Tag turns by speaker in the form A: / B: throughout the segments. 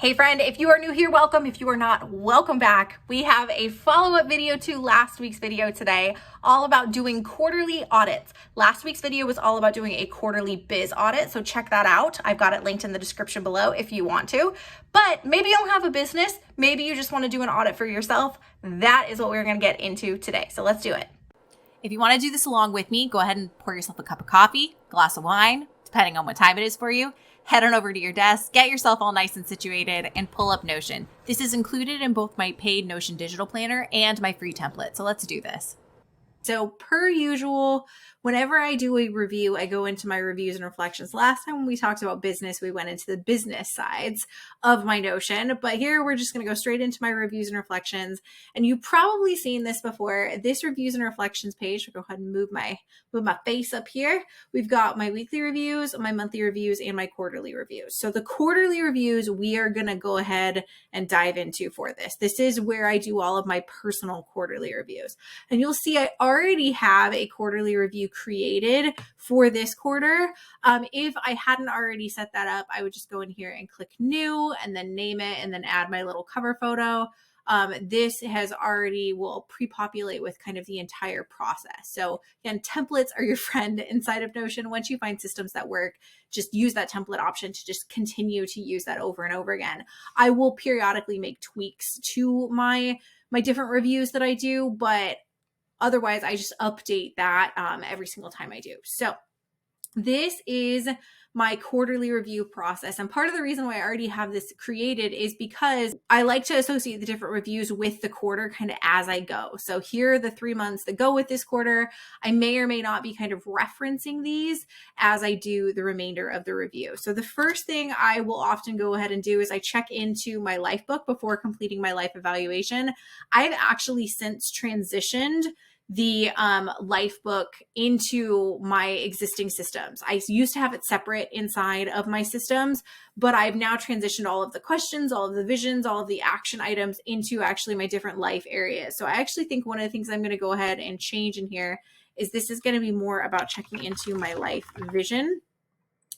A: Hey friend, if you are new here, welcome. If you are not, welcome back. We have a follow-up video to last week's video today, all about doing quarterly audits. Last week's video was all about doing a quarterly biz audit, so check that out. I've got it linked in the description below if you want to. But maybe you don't have a business, maybe you just want to do an audit for yourself. That is what we're going to get into today. So let's do it. If you want to do this along with me, go ahead and pour yourself a cup of coffee, glass of wine, depending on what time it is for you. Head on over to your desk, get yourself all nice and situated, and pull up Notion. This is included in both my paid Notion digital planner and my free template. So let's do this. So per usual, whenever I do a review, I go into my reviews and reflections. Last time when we talked about business, we went into the business sides of my Notion, but here we're just going to go straight into my reviews and reflections. And you've probably seen this before. This reviews and reflections page, I'll go ahead and move my face up here. We've got my weekly reviews, my monthly reviews, and my quarterly reviews. So the quarterly reviews, we are going to go ahead and dive into for this. This is where I do all of my personal quarterly reviews. And you'll see I already have a quarterly review created for this quarter. If I hadn't already set that up, I would just go in here and click new and then name it and then add my little cover photo. This will pre-populate with kind of the entire process. So again, templates are your friend inside of Notion. Once you find systems that work, just use that template option to just continue to use that over and over again. I will periodically make tweaks to my different reviews that I do, but otherwise I just update that every single time I do. So this is my quarterly review process. And part of the reason why I already have this created is because I like to associate the different reviews with the quarter kind of as I go. So here are the 3 months that go with this quarter. I may or may not be kind of referencing these as I do the remainder of the review. So the first thing I will often go ahead and do is I check into my life book before completing my life evaluation. I've actually since transitioned the life book into my existing systems. I used to have it separate inside of my systems, but I've now transitioned all of the questions, all of the visions, all of the action items into actually my different life areas. So I actually think one of the things I'm going to go ahead and change in here is this is going to be more about checking into my life vision.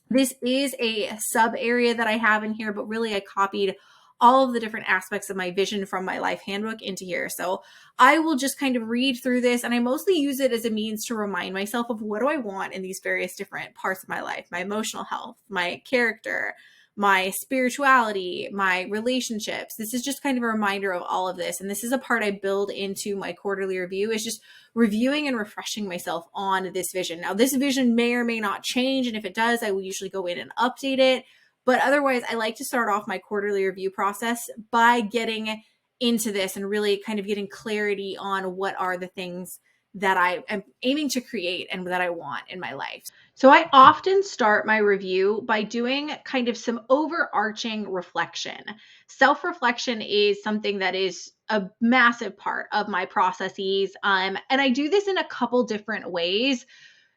A: This is a sub area that I have in here, but really I copied all of the different aspects of my vision from my life handbook into here. So I will just kind of read through this, and I mostly use it as a means to remind myself of what do I want in these various different parts of my life, my emotional health, my character, my spirituality, my relationships. This is just kind of a reminder of all of this. And this is a part I build into my quarterly review, is just reviewing and refreshing myself on this vision. Now, this vision may or may not change. And if it does, I will usually go in and update it. But otherwise, I like to start off my quarterly review process by getting into this and really kind of getting clarity on what are the things that I am aiming to create and that I want in my life. So I often start my review by doing kind of some overarching reflection. Self-reflection is something that is a massive part of my processes. And I do this in a couple different ways.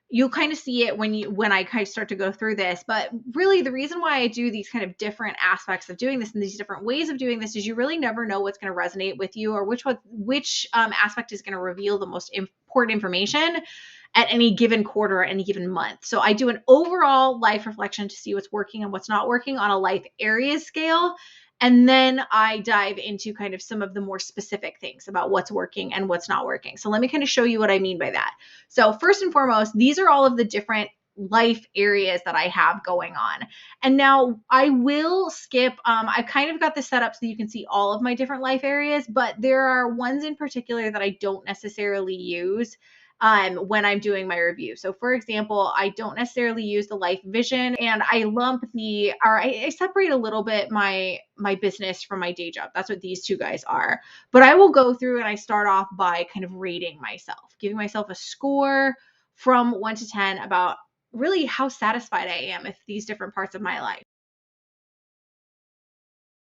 A: You'll kind of see it when I kind of start to go through this, but really the reason why I do these kind of different aspects of doing this and these different ways of doing this is you really never know what's going to resonate with you or which aspect is going to reveal the most important information at any given quarter or any given month. So I do an overall life reflection to see what's working and what's not working on a life area scale. And then I dive into kind of some of the more specific things about what's working and what's not working. So let me kind of show you what I mean by that. So first and foremost, these are all of the different life areas that I have going on. And now I will skip, I've kind of got this set up so you can see all of my different life areas, but there are ones in particular that I don't necessarily use when I'm doing my review. So for example, I don't necessarily use the life vision, and I I separate a little bit my business from my day job. That's what these two guys are. But I will go through and I start off by kind of rating myself, giving myself a score from 1 to 10 about really how satisfied I am with these different parts of my life.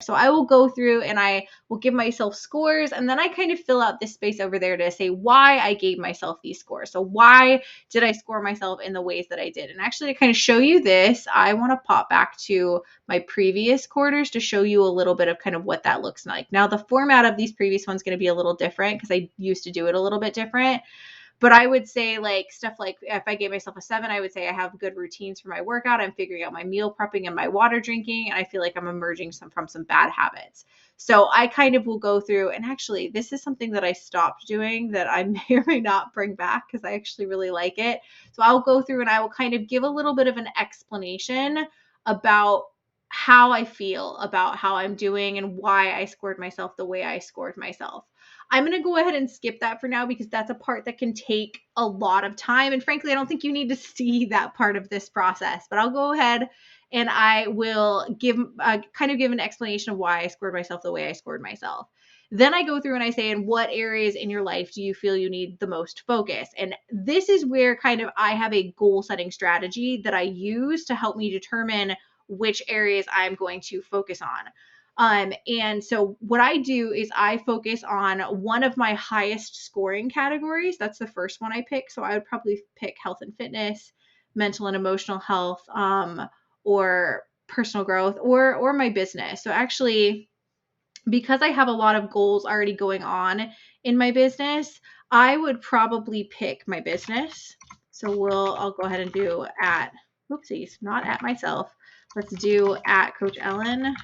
A: So I will go through and I will give myself scores, and then I kind of fill out this space over there to say why I gave myself these scores. So why did I score myself in the ways that I did? And actually to kind of show you this, I want to pop back to my previous quarters to show you a little bit of kind of what that looks like. Now the format of these previous ones is going to be a little different because I used to do it a little bit different. But I would say like stuff like if I gave myself a 7, I would say I have good routines for my workout. I'm figuring out my meal prepping and my water drinking. And I feel like I'm emerging from some bad habits. So I kind of will go through, and actually this is something that I stopped doing that I may or may not bring back because I actually really like it. So I'll go through and I will kind of give a little bit of an explanation about how I feel about how I'm doing and why I scored myself the way I scored myself. I'm going to go ahead and skip that for now because that's a part that can take a lot of time. And frankly, I don't think you need to see that part of this process, but I'll go ahead and I will give an explanation of why I scored myself the way I scored myself. Then I go through and I say, in what areas in your life do you feel you need the most focus? And this is where kind of I have a goal setting strategy that I use to help me determine which areas I'm going to focus on. And so what I do is I focus on one of my highest scoring categories. That's the first one I pick. So I would probably pick health and fitness, mental and emotional health, or personal growth, or my business. So actually, because I have a lot of goals already going on in my business, I would probably pick my business. So I'll go ahead and do not at myself. Let's do at Coach Ellen.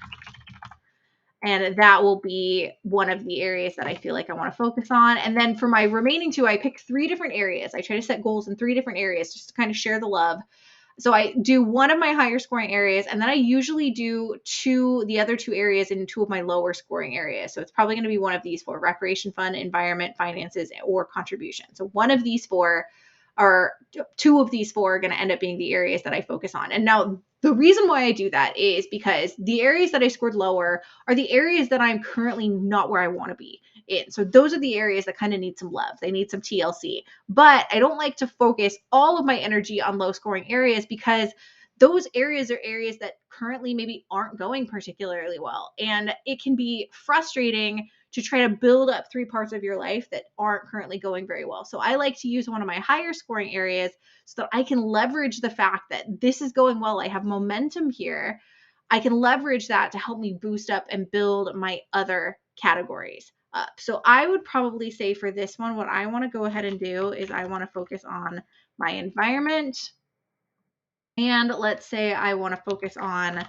A: And that will be one of the areas that I feel like I want to focus on. And then for my remaining 2, I pick 3 different areas. I try to set goals in 3 different areas just to kind of share the love. So I do one of my higher scoring areas, and then I usually do the other 2 areas in 2 of my lower scoring areas. So it's probably going to be one of these 4: recreation, fun, environment, finances, or contribution. So one of these 4 are 2 of these 4 are going to end up being the areas that I focus on. And now the reason why I do that is because the areas that I scored lower are the areas that I'm currently not where I want to be in. So those are the areas that kind of need some love. They need some TLC. But I don't like to focus all of my energy on low scoring areas because those areas are areas that currently maybe aren't going particularly well. And it can be frustrating to try to build up 3 parts of your life that aren't currently going very well. So I like to use one of my higher scoring areas so that I can leverage the fact that this is going well. I have momentum here. I can leverage that to help me boost up and build my other categories up. So I would probably say for this one, what I want to go ahead and do is I want to focus on my environment. And let's say I want to focus on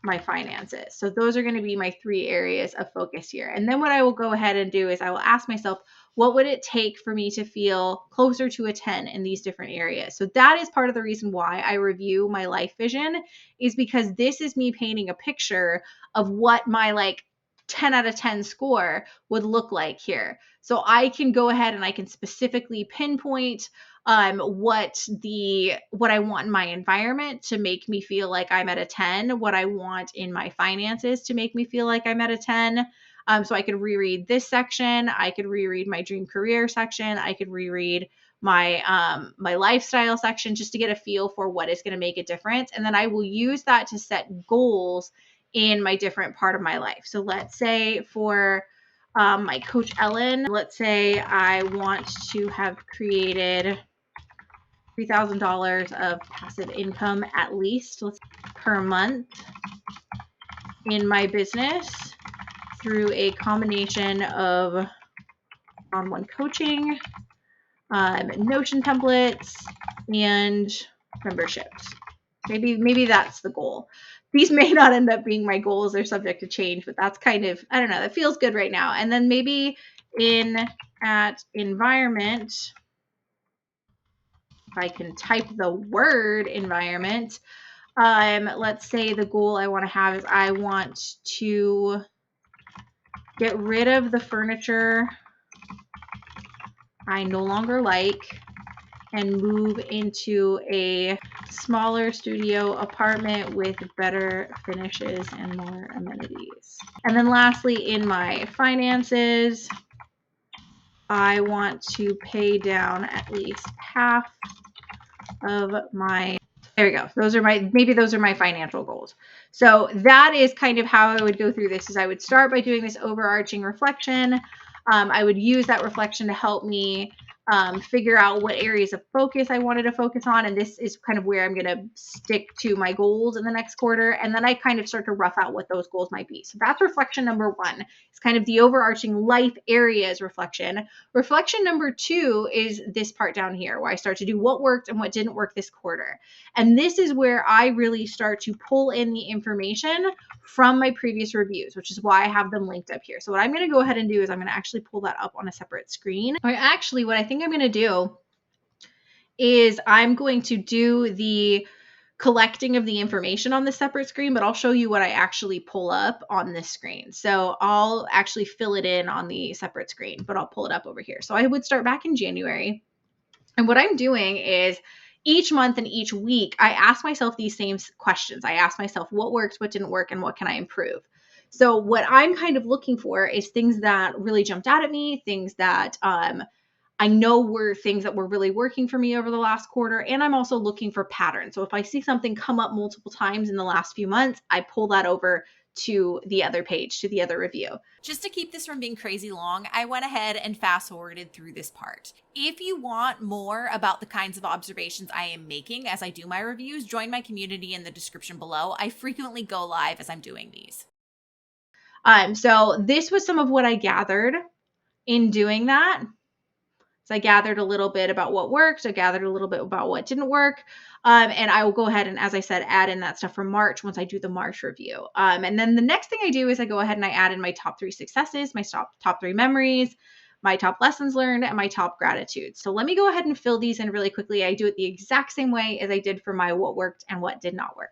A: my finances. So those are going to be my 3 areas of focus here. And then what I will go ahead and do is I will ask myself, what would it take for me to feel closer to a 10 in these different areas? So that is part of the reason why I review my life vision, is because this is me painting a picture of what my 10 out of 10 score would look like here. So I can go ahead and I can specifically pinpoint what I want in my environment to make me feel like I'm at a 10, what I want in my finances to make me feel like I'm at a 10. So I could reread this section. I could reread my dream career section. I could reread my lifestyle section just to get a feel for what is going to make a difference. And then I will use that to set goals in my different part of my life. So let's say for my Coach Ellen, let's say I want to have created $3,000 of passive income at least per month in my business through a combination of one-on-one coaching, Notion templates, and memberships. Maybe that's the goal. These may not end up being my goals. They're subject to change, but that's kind of, I don't know, that feels good right now. And then maybe at environment, if I can type the word environment, let's say the goal I want to have is I want to get rid of the furniture I no longer like and move into a smaller studio apartment with better finishes and more amenities. And then lastly, in my finances, I want to pay down at least half of my, there we go. Those are my financial goals. So that is kind of how I would go through this. Is I would start by doing this overarching reflection. I would use that reflection to help me figure out what areas of focus I wanted to focus on. And this is kind of where I'm going to stick to my goals in the next quarter. And then I kind of start to rough out what those goals might be. So that's reflection number one. It's kind of the overarching life areas reflection. Reflection number two is this part down here where I start to do what worked and what didn't work this quarter. And this is where I really start to pull in the information from my previous reviews, which is why I have them linked up here. So what I'm going to go ahead and do is I'm going to actually pull that up on a separate screen. Or actually, what I think I'm going to do is I'm going to do the collecting of the information on the separate screen, but I'll show you what I actually pull up on this screen. So I'll actually fill it in on the separate screen, but I'll pull it up over here. So I would start back in January. And what I'm doing is each month and each week, I ask myself these same questions. I ask myself what worked, what didn't work, and what can I improve? So what I'm kind of looking for is things that really jumped out at me, things that I know were things that were really working for me over the last quarter. And I'm also looking for patterns. So if I see something come up multiple times in the last few months, I pull that over to the other page, to the other review.
B: Just to keep this from being crazy long, I went ahead and fast forwarded through this part. If you want more about the kinds of observations I am making as I do my reviews, join my community in the description below. I frequently go live as I'm doing these.
A: So this was some of what I gathered in doing that. So I gathered a little bit about what worked. I gathered a little bit about what didn't work. And I will go ahead and, as I said, add in that stuff from March once I do the March review. And then the next thing I do is I go ahead and I add in my top 3 successes, my top 3 memories, my top lessons learned, and my top gratitudes. So let me go ahead and fill these in really quickly. I do it the exact same way as I did for my what worked and what did not work.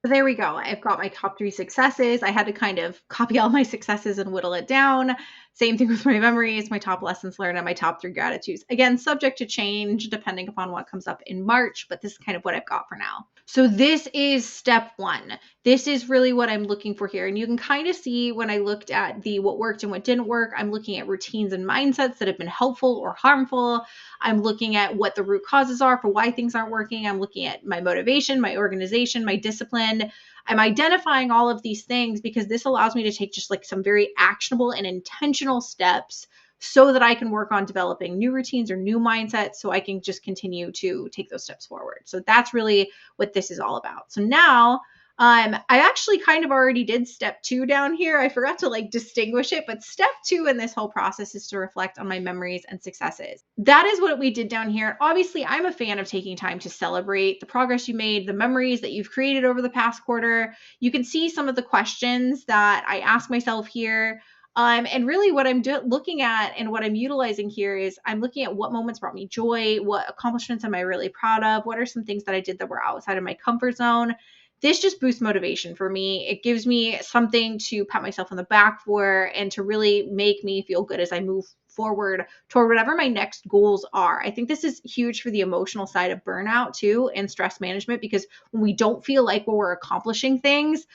A: So there we go. I've got my top 3 successes. I had to kind of copy all my successes and whittle it down. Same thing with my memories, my top lessons learned, and my top 3 gratitudes. Again, subject to change depending upon what comes up in March, but this is kind of what I've got for now. So this is step 1. This is really what I'm looking for here. And you can kind of see when I looked at the what worked and what didn't work, I'm looking at routines and mindsets that have been helpful or harmful. I'm looking at what the root causes are for why things aren't working. I'm looking at my motivation, my organization, my discipline. I'm identifying all of these things because this allows me to take just like some very actionable and intentional steps so that I can work on developing new routines or new mindsets so I can just continue to take those steps forward. So that's really what this is all about. So now I actually kind of already did step 2 down here. I forgot to like distinguish it, but step 2 in this whole process is to reflect on my memories and successes. That is what we did down here. Obviously, I'm a fan of taking time to celebrate the progress you made, the memories that you've created over the past quarter. You can see some of the questions that I ask myself here. And really what I'm looking at and what I'm utilizing here is I'm looking at what moments brought me joy, what accomplishments am I really proud of, what are some things that I did that were outside of my comfort zone. This just boosts motivation for me. It gives me something to pat myself on the back for and to really make me feel good as I move forward toward whatever my next goals are. I think this is huge for the emotional side of burnout too and stress management, because when we don't feel like we're accomplishing things,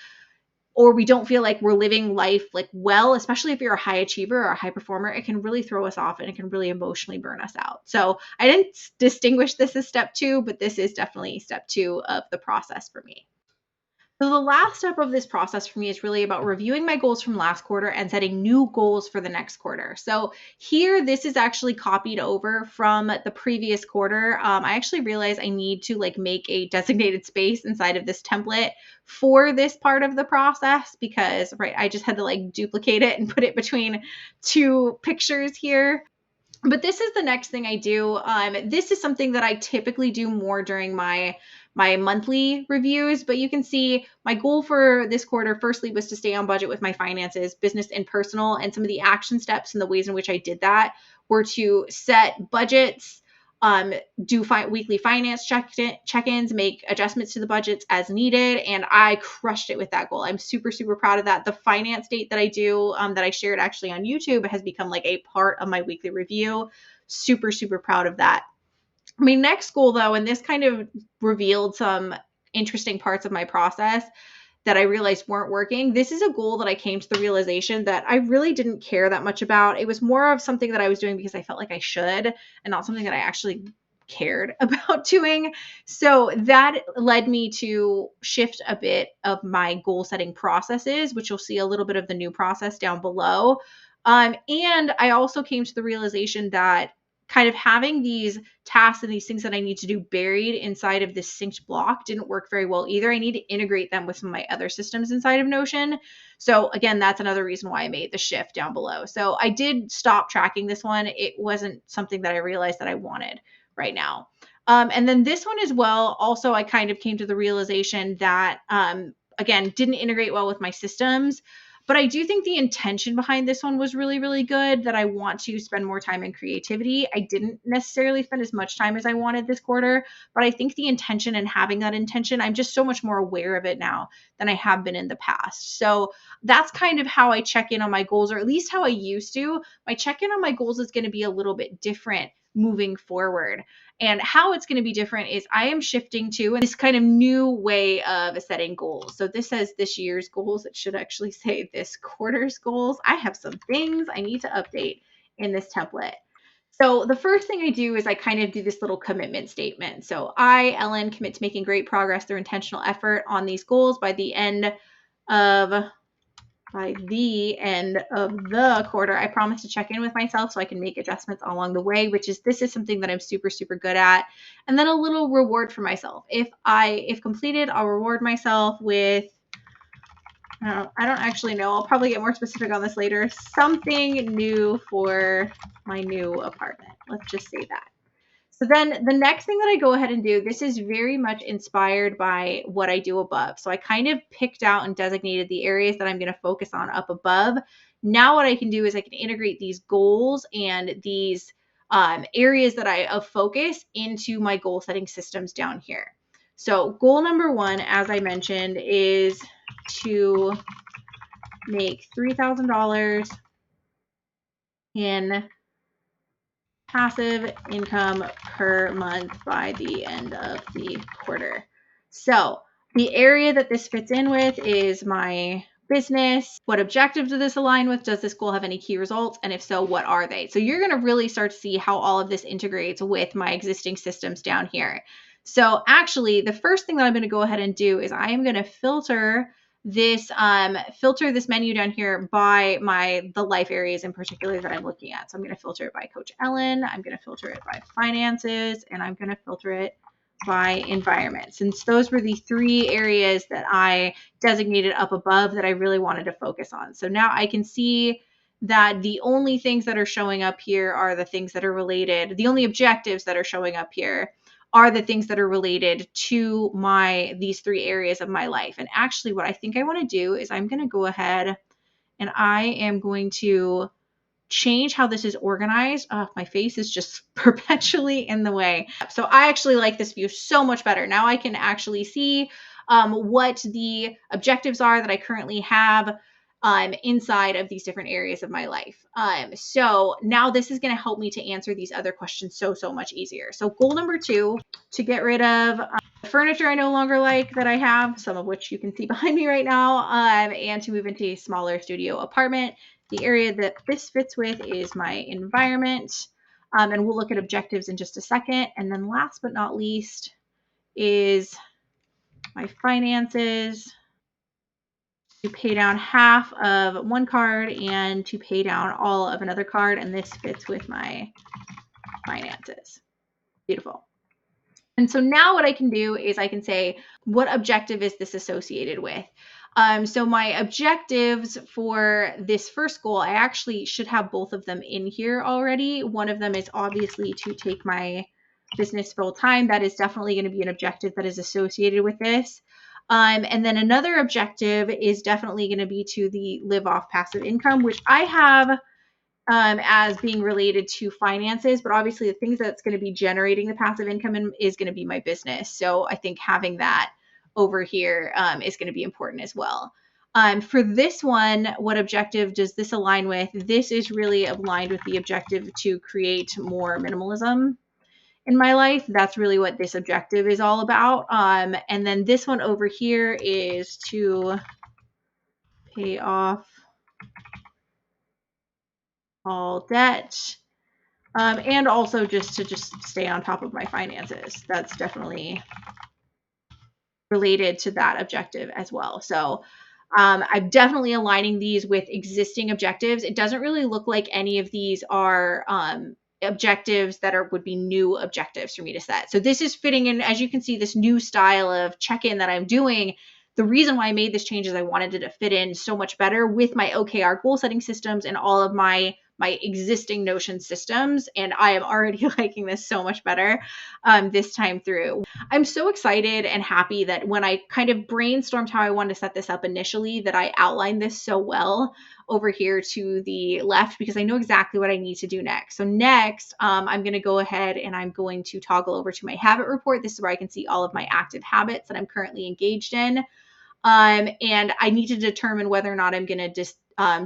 A: or we don't feel like we're living life like well, especially if you're a high achiever or a high performer, it can really throw us off and it can really emotionally burn us out. So I didn't distinguish this as step 2, but this is definitely step 2 of the process for me. So the last step of this process for me is really about reviewing my goals from last quarter and setting new goals for the next quarter. So here, this is actually copied over from the previous quarter. I actually realized I need to like make a designated space inside of this template for this part of the process because, right, I just had to like duplicate it and put it between 2 pictures here. But this is the next thing I do. This is something that I typically do more during my monthly reviews, but you can see my goal for this quarter, firstly, was to stay on budget with my finances, business and personal, and some of the action steps and the ways in which I did that were to set budgets, do weekly finance check-ins, make adjustments to the budgets as needed, and I crushed it with that goal. I'm super, super proud of that. The finance date that I do, that I shared actually on YouTube, has become like a part of my weekly review. Super, super proud of that. My next goal, though, and this kind of revealed some interesting parts of my process that I realized weren't working. This is a goal that I came to the realization that I really didn't care that much about. It was more of something that I was doing because I felt like I should, and not something that I actually
C: cared about doing. So that led me to shift a bit of my goal setting processes, which you'll see a little bit of the new process down below. And I also came to the realization that kind of having these tasks and these things that I need to do buried inside of this synced block didn't work very well either. I need to integrate them with some of my other systems inside of Notion. So again, that's another reason why I made the shift down below. So I did stop tracking this one. It wasn't something that I realized that I wanted right now. And then this one as well, also, I kind of came to the realization that, again, didn't integrate well with my systems. But I do think the intention behind this one was really, really good, that I want to spend more time in creativity. I didn't necessarily spend as much time as I wanted this quarter, but I think the intention and having that intention, I'm just so much more aware of it now than I have been in the past. So that's kind of how I check in on my goals, or at least how I used to. My check in on my goals is going to be a little bit different moving forward. And how it's going to be different is I am shifting to this kind of new way of setting goals. So this says this year's goals. It should actually say this quarter's goals. I have some things I need to update in this template. So the first thing I do is I kind of do this little commitment statement. So I, Ellen, commit to making great progress through intentional effort on these goals by the end of the quarter. I promise to check in with myself so I can make adjustments along the way, this is something that I'm super, super good at. And then a little reward for myself. If completed, I'll reward myself with, I don't actually know. I'll probably get more specific on this later. Something new for my new apartment. Let's just say that. So then the next thing that I go ahead and do, this is very much inspired by what I do above. So I kind of picked out and designated the areas that I'm going to focus on up above. Now what I can do is I can integrate these goals and these areas that of focus into my goal setting systems down here. So goal number 1, as I mentioned, is to make $3,000 in passive income per month by the end of the quarter. So the area that this fits in with is my business. What objective does this align with? Does this goal have any key results? And if so, what are they? So you're going to really start to see how all of this integrates with my existing systems down here. So actually, the first thing that I'm going to go ahead and do is I am going to filter this menu down here by the life areas in particular that I'm looking at. So I'm going to filter it by Coach Ellen, I'm going to filter it by finances, and I'm going to filter it by environment, since those were the 3 areas that I designated up above that I really wanted to focus on. So now I can see that the only things that are showing up here are the things that are related. The only objectives that are showing up here are the things that are related to these 3 areas of my life. And actually what I think I want to do is I'm going to go ahead and I am going to change how this is organized. Oh, my face is just perpetually in the way. So I actually like this view so much better. Now I can actually see what the objectives are that I currently have inside of these different areas of my life. So now this is going to help me to answer these other questions so much easier. So goal number 2, to get rid of the furniture I no longer like that I have, some of which you can see behind me right now, and to move into a smaller studio apartment. The area that this fits with is my environment, and we'll look at objectives in just a second. And then last but not least is my finances, to pay down half of one card and to pay down all of another card. And this fits with my finances. Beautiful. And so now what I can do is I can say, what objective is this associated with? So my objectives for this first goal, I actually should have both of them in here already. One of them is obviously to take my business full time. That is definitely going to be an objective that is associated with this. And then another objective is definitely going to be to the live off passive income, which I have as being related to finances, but obviously the things that's going to be generating the passive income is going to be my business. So I think having that over here is going to be important as well. For this one, what objective does this align with? This is really aligned with the objective to create more minimalism in my life. That's really what this objective is all about. And then this one over here is to pay off all debt and also just to stay on top of my finances. That's definitely related to that objective as well. So I'm definitely aligning these with existing objectives. It doesn't really look like any of these are objectives that would be new objectives for me to set. So this is fitting in, as you can see, this new style of check-in that I'm doing. The reason why I made this change is I wanted it to fit in so much better with my OKR goal setting systems and all of my existing Notion systems. And I am already liking this so much better this time through. I'm so excited and happy that when I kind of brainstormed how I wanted to set this up initially, that I outlined this so well over here to the left, because I know exactly what I need to do next. So next, I'm going to go ahead and I'm going to toggle over to my habit report. This is where I can see all of my active habits that I'm currently engaged in. And I need to determine whether or not I'm going to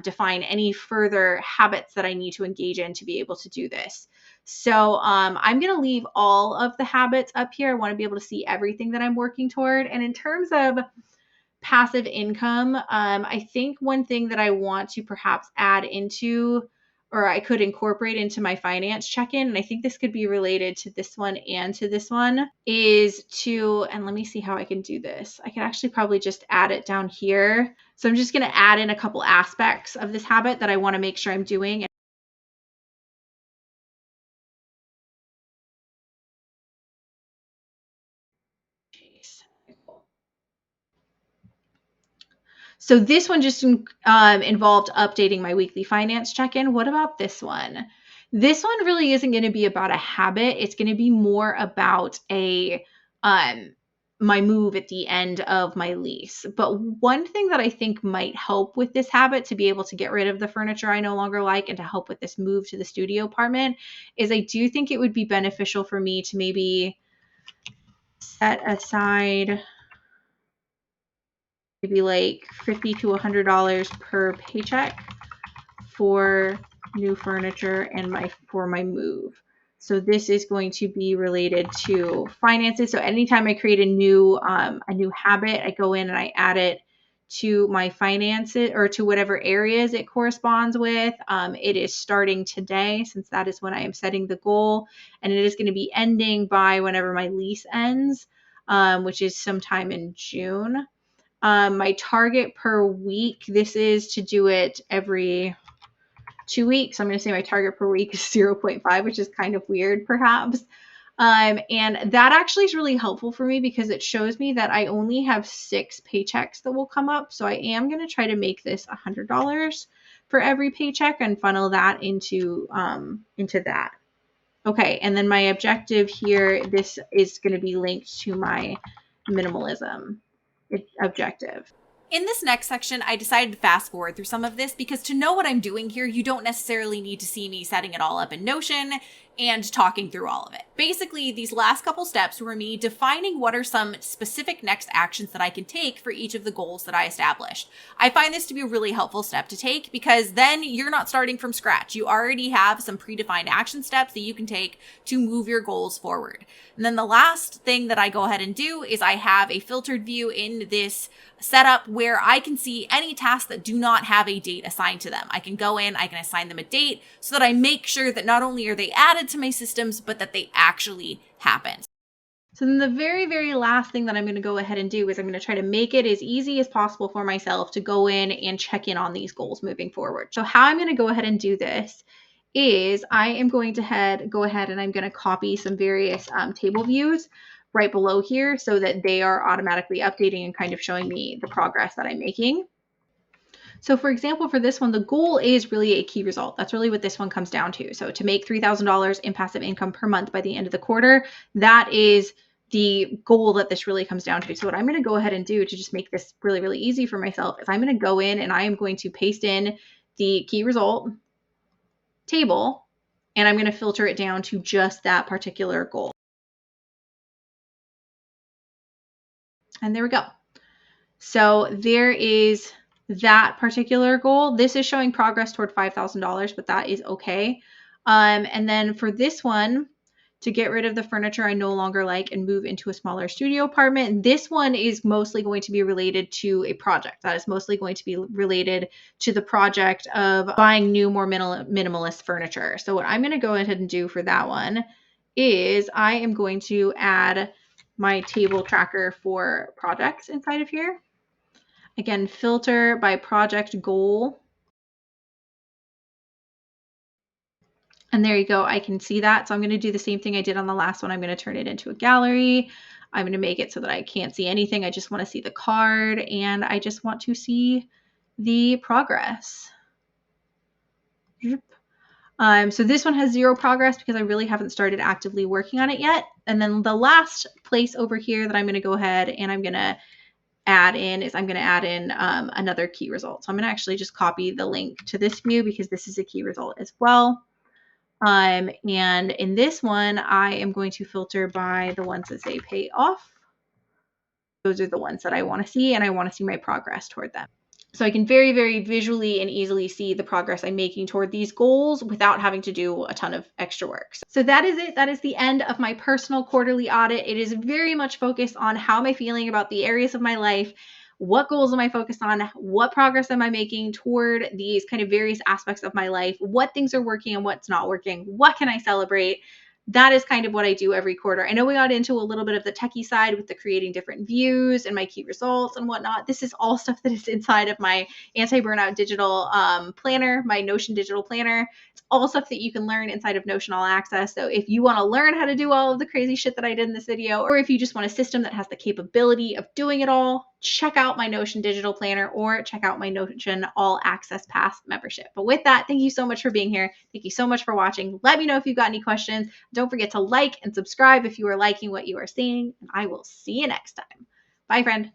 C: define any further habits that I need to engage in to be able to do this. So I'm going to leave all of the habits up here. I want to be able to see everything that I'm working toward. And in terms of passive income, I think one thing that I want to perhaps add into, or I could incorporate into my finance check-in, and I think this could be related to this one and to this one, is to, and let me see how I can do this. I can actually probably just add it down here. So I'm just going to add in a couple aspects of this habit that I want to make sure I'm doing. So this one just involved updating my weekly finance check-in. What about this one? This one really isn't going to be about a habit. It's going to be more about my move at the end of my lease. But one thing that I think might help with this habit to be able to get rid of the furniture I no longer like and to help with this move to the studio apartment is I do think it would be beneficial for me to maybe set aside maybe like $50 to $100 per paycheck for new furniture and for my move. So this is going to be related to finances. So anytime I create a new habit, I go in and I add it to my finances or to whatever areas it corresponds with. It is starting today, since that is when I am setting the goal, and it is going to be ending by whenever my lease ends, which is sometime in June. My target per week, this is to do it every 2 weeks. I'm going to say my target per week is 0.5, which is kind of weird perhaps. And that actually is really helpful for me because it shows me that I only have 6 paychecks that will come up. So I am going to try to make this $100 for every paycheck and funnel that into that. Okay, and then my objective here, this is going to be linked to my minimalism objective.
B: In this next section, I decided to fast forward through some of this because to know what I'm doing here, you don't necessarily need to see me setting it all up in Notion and talking through all of it. Basically, these last couple steps were me defining what are some specific next actions that I can take for each of the goals that I established. I find this to be a really helpful step to take because then you're not starting from scratch. You already have some predefined action steps that you can take to move your goals forward. And then the last thing that I go ahead and do is I have a filtered view in this setup where I can see any tasks that do not have a date assigned to them. I can go in, I can assign them a date so that I make sure that not only are they added to my systems, but that they actually happen.
C: So then the very, very last thing that I'm going to go ahead and do is I'm going to try to make it as easy as possible for myself to go in and check in on these goals moving forward. So how I'm going to go ahead and do this is I am going to go ahead and I'm going to copy some various table views right below here so that they are automatically updating and kind of showing me the progress that I'm making. So for example, for this one, the goal is really a key result. That's really what this one comes down to. So to make $3,000 in passive income per month by the end of the quarter, that is the goal that this really comes down to. So what I'm going to go ahead and do to just make this really, really easy for myself is I'm going to go in and I am going to paste in the key result table, and I'm going to filter it down to just that particular goal. And there we go. So there is that particular goal. This is showing progress toward $5,000, but that is okay. And then for this one, to get rid of the furniture I no longer like and move into a smaller studio apartment. And this one is mostly going to be related to a project. That is mostly going to be related to the project of buying new, more minimalist furniture. So what I'm going to go ahead and do for that one is I am going to add my table tracker for projects inside of here. Again, filter by project goal. And there you go. I can see that. So I'm going to do the same thing I did on the last one. I'm going to turn it into a gallery. I'm going to make it so that I can't see anything. I just want to see the card and I just want to see the progress. So this one has 0 progress because I really haven't started actively working on it yet. And then the last place over here that I'm going to go ahead and I'm going to add in is I'm going to add in another key result. So I'm going to actually just copy the link to this view because this is a key result as well. And in this one, I am going to filter by the ones that say pay off. Those are the ones that I want to see, and I want to see my progress toward them. So I can very, very visually and easily see the progress I'm making toward these goals without having to do a ton of extra work. So that is it. That is the end of my personal quarterly audit. It is very much focused on how am I feeling about the areas of my life, what goals am I focused on, what progress am I making toward these kind of various aspects of my life, what things are working and what's not working, what can I celebrate. That is kind of what I do every quarter. I know we got into a little bit of the techie side with the creating different views and my key results and whatnot. This is all stuff that is inside of my anti-burnout digital planner, my Notion digital planner. It's all stuff that you can learn inside of Notion All Access. So if you want to learn how to do all of the crazy shit that I did in this video, or if you just want a system that has the capability of doing it all, check out my Notion digital planner or check out my Notion All Access Pass membership. But with that, thank you so much for being here. Thank you so much for watching. Let me know if you've got any questions. Don't forget to like and subscribe if you are liking what you are seeing, and I will see you next time. Bye, friend.